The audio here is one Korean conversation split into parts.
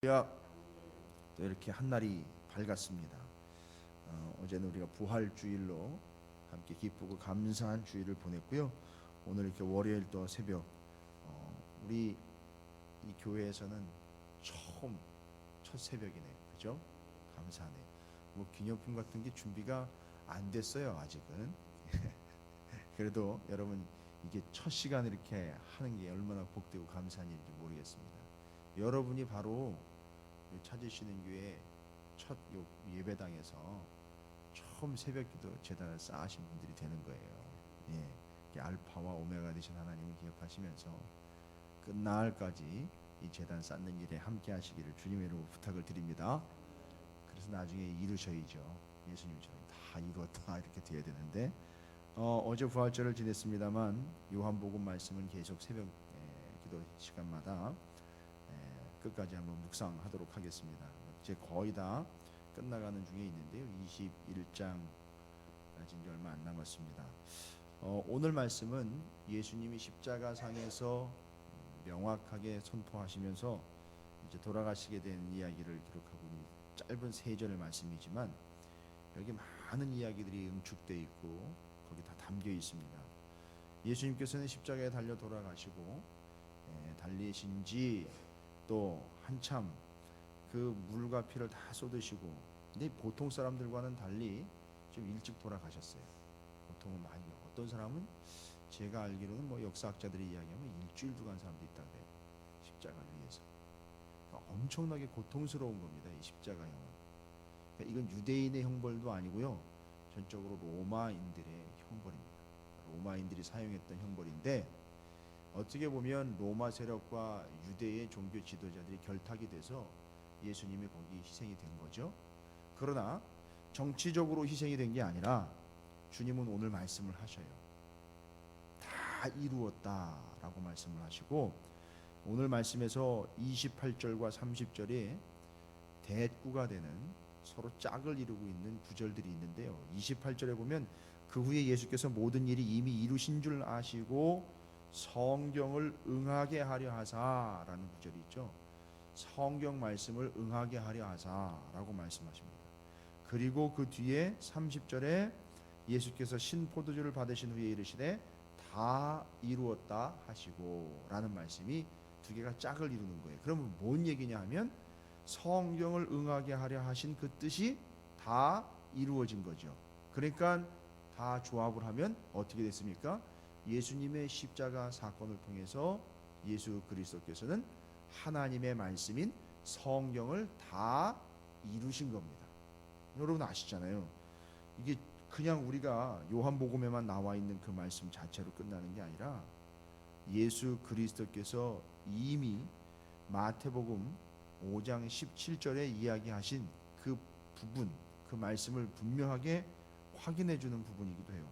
또 이렇게 한날이 밝았습니다. 어제는 우리가 부활주일로 함께 기쁘고 감사한 주일을 보냈고요. 오늘 이렇게 월요일 또 새벽 우리 이 교회에서는 처음 첫 새벽이네요. 그죠? 감사하네요. 뭐 기념품 같은 게 준비가 안 됐어요. 아직은. 그래도 여러분 이게 첫 시간 이렇게 하는 게 얼마나 복되고 감사한 일인지 모르겠습니다. 여러분이 바로 찾으시는 교회 첫 예배당에서 처음 새벽기도 재단을 쌓으신 분들이 되는 거예요. 예, 알파와 오메가 되신 하나님을 기억하시면서 끝날까지 이 재단 쌓는 일에 함께 하시기를 주님의 이름으로 부탁을 드립니다. 그래서 나중에 이루셔야죠. 예수님처럼 다 이뤘다 이렇게 돼야 되는데 어제 부활절을 지냈습니다만 요한복음 말씀은 계속 새벽 기도 시간마다 끝까지 한번 묵상하도록 하겠습니다. 이제 거의 다 끝나가는 중에 있는데요. 21장 이제 얼마 안 남았습니다. 오늘 말씀은 예수님이 십자가상에서 명확하게 선포하시면서 이제 돌아가시게 된 이야기를 기록하고 있는 짧은 세 절의 말씀이지만 여기 많은 이야기들이 응축되어 있고 거기 다 담겨 있습니다. 예수님께서는 십자가에 달려 돌아가시고 달리신 지 또 한참 그 물과 피를 다 쏟으시고, 근데 보통 사람들과는 달리 좀 일찍 돌아가셨어요. 보통은 많이, 어떤 사람은 제가 알기로는 뭐 역사학자들이 이야기하면 일주일도 간 사람도 있다 그래요. 십자가를 위해서. 그러니까 엄청나게 고통스러운 겁니다. 이 십자가형은. 그러니까 이건 유대인의 형벌도 아니고요. 전적으로 로마인들의 형벌입니다. 로마인들이 사용했던 형벌인데, 어떻게 보면 로마 세력과 유대의 종교 지도자들이 결탁이 돼서 예수님이 거기 희생이 된 거죠. 그러나 정치적으로 희생이 된 게 아니라 주님은 오늘 말씀을 하셔요. 다 이루었다라고 말씀을 하시고, 오늘 말씀에서 28절과 30절에 대꾸가 되는 서로 짝을 이루고 있는 구절들이 있는데요. 28절에 보면 그 후에 예수께서 모든 일이 이미 이루신 줄 아시고 성경을 응하게 하려 하사라는 구절이 있죠. 성경 말씀을 응하게 하려 하사라고 말씀하십니다. 그리고 그 뒤에 30절에 예수께서 신포도주를 받으신 후에 이르시되 다 이루었다 하시고 라는 말씀이 두 개가 짝을 이루는 거예요. 그러면 뭔 얘기냐 하면 성경을 응하게 하려 하신 그 뜻이 다 이루어진 거죠. 그러니까 다 조합을 하면 어떻게 됐습니까? 예수님의 십자가 사건을 통해서 예수 그리스도께서는 하나님의 말씀인 성경을 다 이루신 겁니다. 여러분 아시잖아요. 이게 그냥 우리가 요한복음에만 나와 있는 그 말씀 자체로 끝나는 게 아니라 예수 그리스도께서 이미 마태복음 5장 17절에 이야기하신 그 부분, 그 말씀을 분명하게 확인해 주는 부분이기도 해요.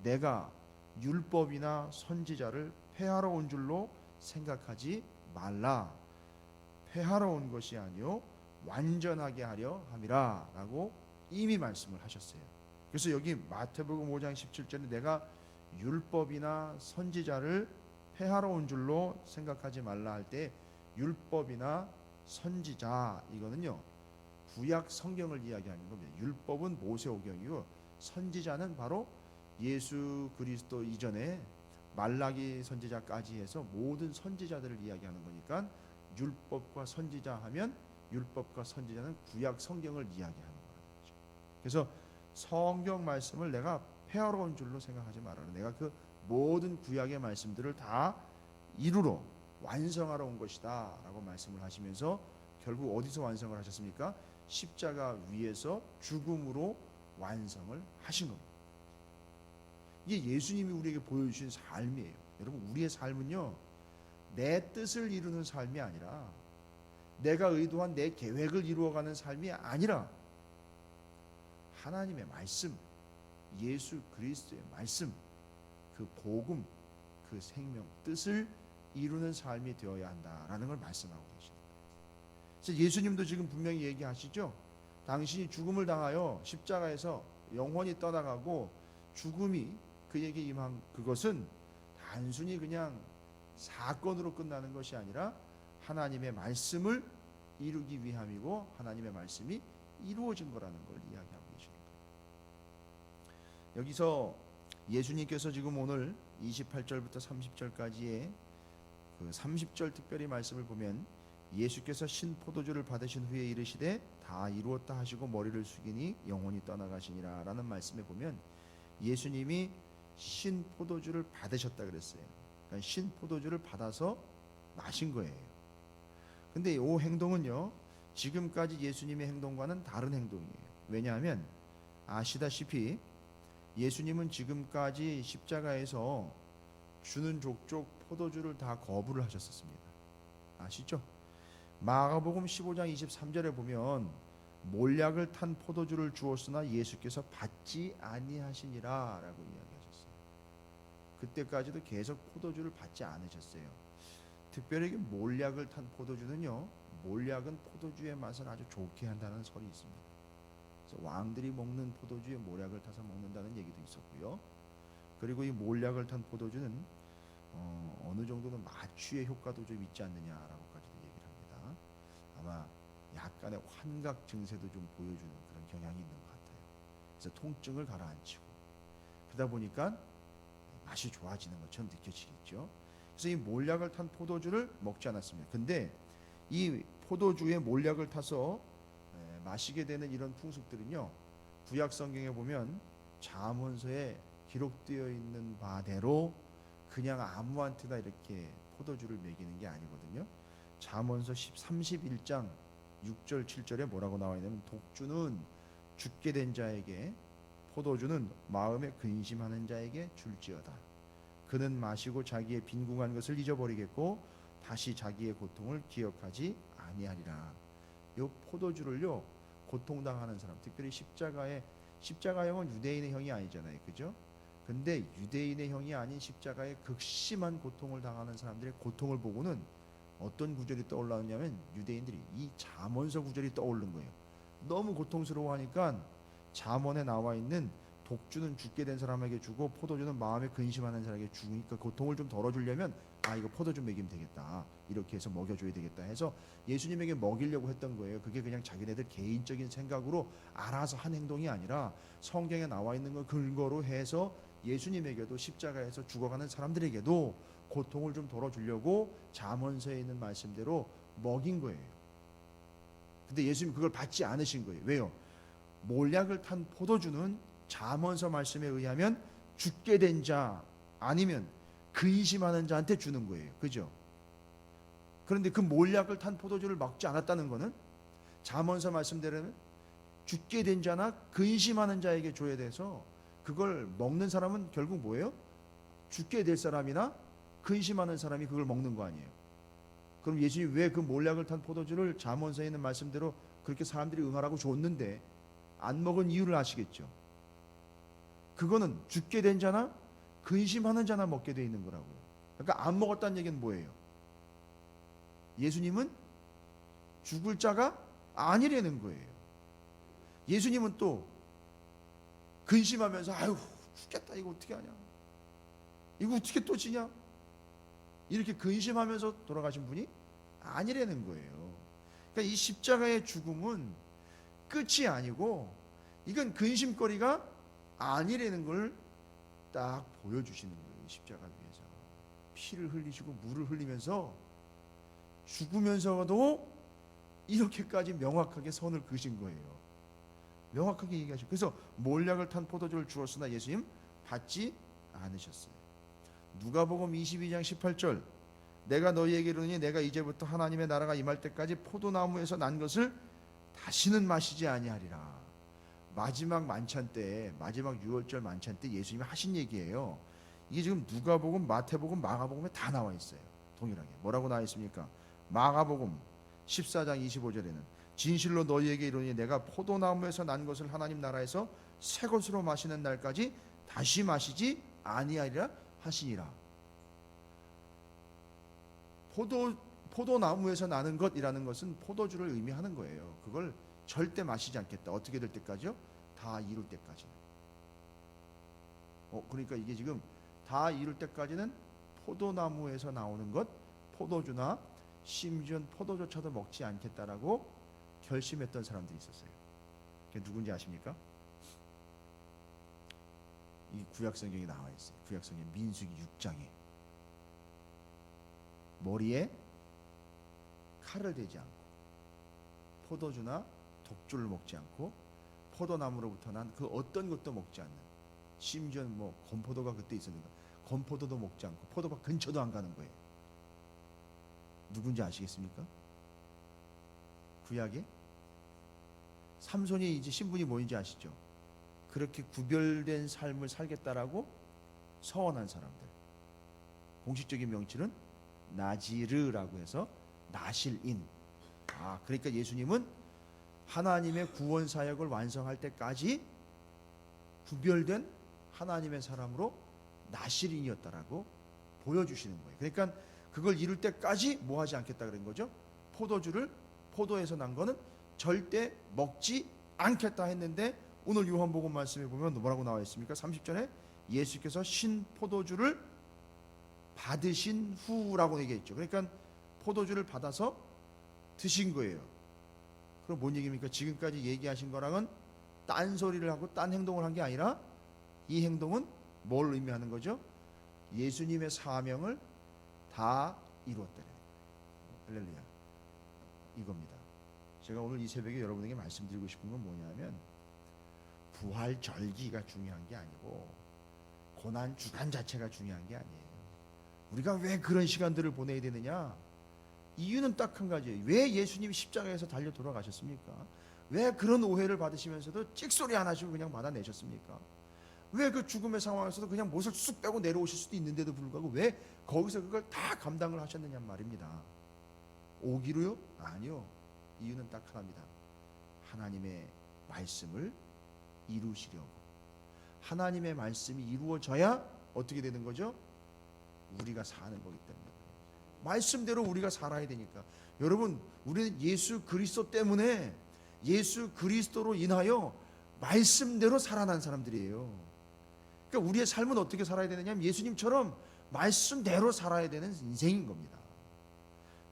내가 율법이나 선지자를 폐하러 온 줄로 생각하지 말라. 폐하러 온 것이 아니요 완전하게 하려 함이라 라고 이미 말씀을 하셨어요. 그래서 여기 마태복음 5장 17절에 내가 율법이나 선지자를 폐하러 온 줄로 생각하지 말라 할 때 율법이나 선지자 이거는요 구약 성경을 이야기하는 겁니다. 율법은 모세오경이고 선지자는 바로 예수 그리스도 이전에 말라기 선지자까지 해서 모든 선지자들을 이야기하는 거니까 율법과 선지자 하면 율법과 선지자는 구약 성경을 이야기하는 거죠. 그래서 성경 말씀을 내가 폐하러 온 줄로 생각하지 말아라. 내가 그 모든 구약의 말씀들을 다 이루러 완성하러 온 것이다 라고 말씀을 하시면서 결국 어디서 완성을 하셨습니까? 십자가 위에서 죽음으로 완성을 하신 겁니다. 이게 예수님이 우리에게 보여주신 삶이에요. 여러분 우리의 삶은요 내 뜻을 이루는 삶이 아니라 내가 의도한 내 계획을 이루어가는 삶이 아니라 하나님의 말씀, 예수 그리스도의 말씀, 그 복음, 그 생명, 뜻을 이루는 삶이 되어야 한다라는 걸 말씀하고 계십니다. 그래서 예수님도 지금 분명히 얘기하시죠. 당신이 죽음을 당하여 십자가에서 영원히 떠나가고 죽음이 그에게 임한 그것은 단순히 그냥 사건으로 끝나는 것이 아니라 하나님의 말씀을 이루기 위함이고 하나님의 말씀이 이루어진 거라는 걸 이야기하고 계십니다. 여기서 예수님께서 지금 오늘 28절부터 30절까지의 그 30절 특별히 말씀을 보면 예수께서 신 포도주를 받으신 후에 이르시되 다 이루었다 하시고 머리를 숙이니 영혼이 떠나가시니라 라는 말씀에 보면 예수님이 신 포도주를 받으셨다 그랬어요. 그러니까 신 포도주를 받아서 마신 거예요. 근데 이 행동은요 지금까지 예수님의 행동과는 다른 행동이에요. 왜냐하면 아시다시피 예수님은 지금까지 십자가에서 주는 족족 포도주를 다 거부를 하셨었습니다. 아시죠? 마가복음 15장 23절에 보면 몰약을 탄 포도주를 주었으나 예수께서 받지 아니하시니라 라고 이야기하셨어요. 그때까지도 계속 포도주를 받지 않으셨어요. 특별히 몰약을 탄 포도주는요, 몰약은 포도주의 맛을 아주 좋게 한다는 설이 있습니다. 그래서 왕들이 먹는 포도주에 몰약을 타서 먹는다는 얘기도 있었고요. 그리고 이 몰약을 탄 포도주는 어느 정도는 마취의 효과도 좀 있지 않느냐라고까지도 얘기를 합니다. 아마 약간의 환각 증세도 좀 보여주는 그런 경향이 있는 것 같아요. 그래서 통증을 가라앉히고 그러다 보니까 맛이 좋아지는 것처럼 느껴지겠죠. 그래서 이 몰약을 탄 포도주를 먹지 않았습니다. 근데 이 포도주에 몰약을 타서 마시게 되는 이런 풍습들은요, 구약 성경에 보면 잠언서에 기록되어 있는 바대로 그냥 아무한테나 이렇게 포도주를 먹이는 게 아니거든요. 잠언서 31장 6절 7절에 뭐라고 나와 있냐면 독주는 죽게 된 자에게, 포도주는 마음에 근심하는 자에게 줄지어다. 그는 마시고 자기의 빈궁한 것을 잊어버리겠고 다시 자기의 고통을 기억하지 아니하리라. 이 포도주를요 고통당하는 사람, 특별히 십자가형은 유대인의 형이 아니잖아요, 그죠? 근데 유대인의 형이 아닌 십자가에 극심한 고통을 당하는 사람들의 고통을 보고는 어떤 구절이 떠올랐냐면 유대인들이 이 잠언서 구절이 떠오른 거예요. 너무 고통스러워하니까 잠언에 나와 있는 독주는 죽게 된 사람에게 주고 포도주는 마음에 근심하는 사람에게 주니까 고통을 좀 덜어주려면 이거 포도주 먹이면 되겠다, 이렇게 해서 먹여줘야 되겠다 해서 예수님에게 먹이려고 했던 거예요. 그게 그냥 자기네들 개인적인 생각으로 알아서 한 행동이 아니라 성경에 나와 있는 걸 근거로 해서 예수님에게도 십자가에서 죽어가는 사람들에게도 고통을 좀 덜어주려고 잠언서에 있는 말씀대로 먹인 거예요. 근데 예수님 그걸 받지 않으신 거예요. 왜요? 몰약을 탄 포도주는 잠언서 말씀에 의하면 죽게 된 자 아니면 근심하는 자한테 주는 거예요. 그죠? 그런데 그 몰약을 탄 포도주를 먹지 않았다는 것은 잠언서 말씀대로는 죽게 된 자나 근심하는 자에게 줘야 돼서 그걸 먹는 사람은 결국 뭐예요? 죽게 될 사람이나 근심하는 사람이 그걸 먹는 거 아니에요. 그럼 예수님이 왜 그 몰약을 탄 포도주를 잠언서에 있는 말씀대로 그렇게 사람들이 응하라고 줬는데 안 먹은 이유를 아시겠죠? 그거는 죽게 된 자나 근심하는 자나 먹게 돼 있는 거라고요. 그러니까 안 먹었다는 얘기는 뭐예요? 예수님은 죽을 자가 아니라는 거예요. 예수님은 또 근심하면서 아유 죽겠다, 이거 어떻게 하냐, 이거 어떻게 또 지냐, 이렇게 근심하면서 돌아가신 분이 아니라는 거예요. 그러니까 이 십자가의 죽음은 끝이 아니고 이건 근심거리가 아니라는 걸 딱 보여주시는 거예요. 십자가 위에서 피를 흘리시고 물을 흘리면서 죽으면서도 이렇게까지 명확하게 선을 그으신 거예요. 명확하게 얘기하시고, 그래서 몰약을 탄 포도주를 주었으나 예수님 받지 않으셨어요. 누가복음 22장 18절 내가 너희에게 이르노니 내가 이제부터 하나님의 나라가 임할 때까지 포도나무에서 난 것을 다시는 마시지 아니하리라. 마지막 만찬 때, 마지막 유월절 만찬 때 예수님이 하신 얘기예요. 이게 지금 누가복음, 마태복음, 마가복음에 다 나와 있어요. 동일하게 뭐라고 나와 있습니까? 마가복음 14장 25절에는 진실로 너희에게 이르노니 내가 포도나무에서 난 것을 하나님 나라에서 새 것으로 마시는 날까지 다시 마시지 아니하리라 하시니라. 포도나무에서 나는 것이라는 것은 포도주를 의미하는 거예요. 그걸 절대 마시지 않겠다. 어떻게 될 때까지요? 다 이룰 때까지는. 그러니까 이게 지금 다 이룰 때까지는 포도나무에서 나오는 것, 포도주나 심지어 포도조차도 먹지 않겠다라고 결심했던 사람들이 있었어요. 그게 누군지 아십니까? 이 구약성경에 나와 있어요. 구약성경 민수기 6장에 머리에 칼을 대지 않고 포도주나 독주를 먹지 않고 포도나무로부터 난 그 어떤 것도 먹지 않는, 심지어 뭐 건포도가 그때 있었는가, 건포도도 먹지 않고 포도밭 근처도 안 가는 거예요. 누군지 아시겠습니까? 구약에 삼손이 이제 신분이 뭐인지 아시죠? 그렇게 구별된 삶을 살겠다라고 서원한 사람들. 공식적인 명칭은 나지르라고 해서 나실인. 그러니까 예수님은 하나님의 구원 사역을 완성할 때까지 구별된 하나님의 사람으로 나실인이었다라고 보여주시는 거예요. 그러니까 그걸 이룰 때까지 뭐 하지 않겠다 그런 거죠. 포도주를 포도에서 난 거는 절대 먹지 않겠다 했는데, 오늘 요한복음 말씀에 보면 뭐라고 나와 있습니까? 30절에 예수께서 신 포도주를 받으신 후라고 얘기했죠. 그러니까 포도주를 받아서 드신 거예요. 그럼 뭔 얘기입니까? 지금까지 얘기하신 거랑은 딴 소리를 하고 딴 행동을 한 게 아니라, 이 행동은 뭘 의미하는 거죠? 예수님의 사명을 다 이루었다는, 할렐루야, 이겁니다. 제가 오늘 이 새벽에 여러분에게 말씀드리고 싶은 건 뭐냐면, 부활절기가 중요한 게 아니고 고난 주간 자체가 중요한 게 아니에요. 우리가 왜 그런 시간들을 보내야 되느냐? 이유는 딱 한 가지예요. 왜 예수님이 십자가에서 달려 돌아가셨습니까? 왜 그런 오해를 받으시면서도 찍소리 안 하시고 그냥 받아내셨습니까? 왜 그 죽음의 상황에서도 그냥 못을 쑥 빼고 내려오실 수도 있는데도 불구하고 왜 거기서 그걸 다 감당을 하셨느냐 말입니다. 오기로요? 아니요. 이유는 딱 하나입니다. 하나님의 말씀을 이루시려고. 하나님의 말씀이 이루어져야 어떻게 되는 거죠? 우리가 사는 거기 때문에. 말씀대로 우리가 살아야 되니까. 여러분, 우리는 예수 그리스도 때문에, 예수 그리스도로 인하여 말씀대로 살아난 사람들이에요. 그러니까 우리의 삶은 어떻게 살아야 되느냐 하면 예수님처럼 말씀대로 살아야 되는 인생인 겁니다.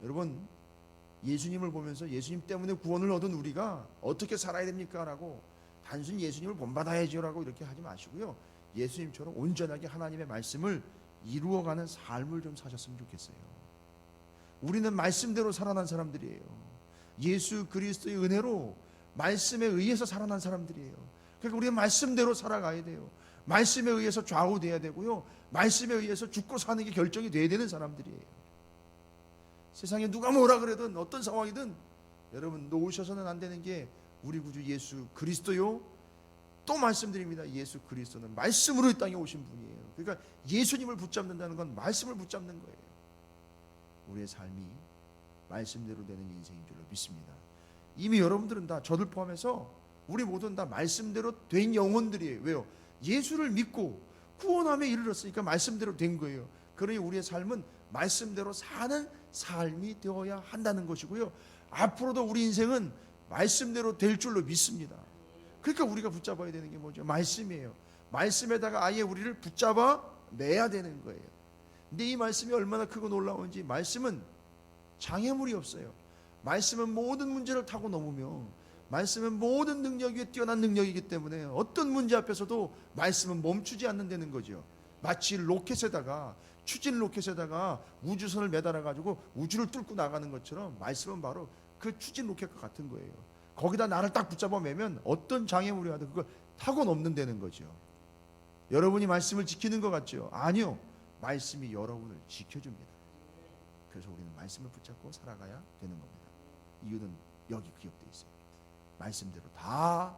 여러분, 예수님을 보면서 예수님 때문에 구원을 얻은 우리가 어떻게 살아야 됩니까? 라고 단순히 예수님을 본받아야죠 라고 이렇게 하지 마시고요, 예수님처럼 온전하게 하나님의 말씀을 이루어가는 삶을 좀 사셨으면 좋겠어요. 우리는 말씀대로 살아난 사람들이에요. 예수 그리스도의 은혜로 말씀에 의해서 살아난 사람들이에요. 그러니까 우리는 말씀대로 살아가야 돼요. 말씀에 의해서 좌우돼야 되고요, 말씀에 의해서 죽고 사는 게 결정이 돼야 되는 사람들이에요. 세상에 누가 뭐라 그래든 어떤 상황이든 여러분 놓으셔서는 안 되는 게 우리 구주 예수 그리스도요. 또 말씀드립니다. 예수 그리스도는 말씀으로 이 땅에 오신 분이에요. 그러니까 예수님을 붙잡는다는 건 말씀을 붙잡는 거예요. 우리의 삶이 말씀대로 되는 인생인 줄로 믿습니다. 이미 여러분들은 다, 저들 포함해서 우리 모두는 다 말씀대로 된 영혼들이에요. 왜요? 예수를 믿고 구원함에 이르렀으니까 말씀대로 된 거예요. 그러니 우리의 삶은 말씀대로 사는 삶이 되어야 한다는 것이고요, 앞으로도 우리 인생은 말씀대로 될 줄로 믿습니다. 그러니까 우리가 붙잡아야 되는 게 뭐죠? 말씀이에요. 말씀에다가 아예 우리를 붙잡아 내야 되는 거예요. 근데 이 말씀이 얼마나 크고 놀라운지, 말씀은 장애물이 없어요. 말씀은 모든 문제를 타고 넘으며, 말씀은 모든 능력 위에 뛰어난 능력이기 때문에 어떤 문제 앞에서도 말씀은 멈추지 않는다는 거죠. 마치 로켓에다가, 추진 로켓에다가 우주선을 매달아 가지고 우주를 뚫고 나가는 것처럼 말씀은 바로 그 추진 로켓과 같은 거예요. 거기다 나를 딱 붙잡아 매면 어떤 장애물이 와도 그걸 타고 넘는다는 거죠. 여러분이 말씀을 지키는 것 같죠? 아니요. 말씀이 여러분을 지켜줍니다. 그래서 우리는 말씀을 붙잡고 살아가야 되는 겁니다. 이유는 여기 기억되어 있어요. 말씀대로 다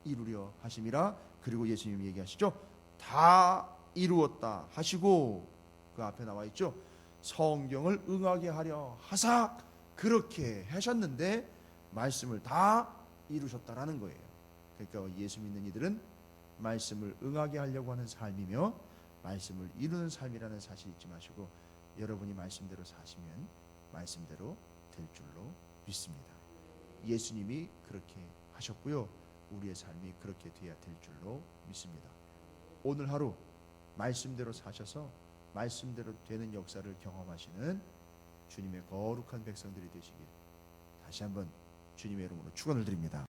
이루려 하심이라. 그리고 예수님이 얘기하시죠. 다 이루었다 하시고, 그 앞에 나와 있죠. 성경을 응하게 하려 하사 그렇게 하셨는데 말씀을 다 이루셨다라는 거예요. 그러니까 예수 믿는 이들은 말씀을 응하게 하려고 하는 삶이며 말씀을 이루는 삶이라는 사실 잊지 마시고, 여러분이 말씀대로 사시면 말씀대로 될 줄로 믿습니다. 예수님이 그렇게 하셨고요, 우리의 삶이 그렇게 돼야 될 줄로 믿습니다. 오늘 하루 말씀대로 사셔서 말씀대로 되는 역사를 경험하시는 주님의 거룩한 백성들이 되시길 다시 한번 주님의 이름으로 축원을 드립니다.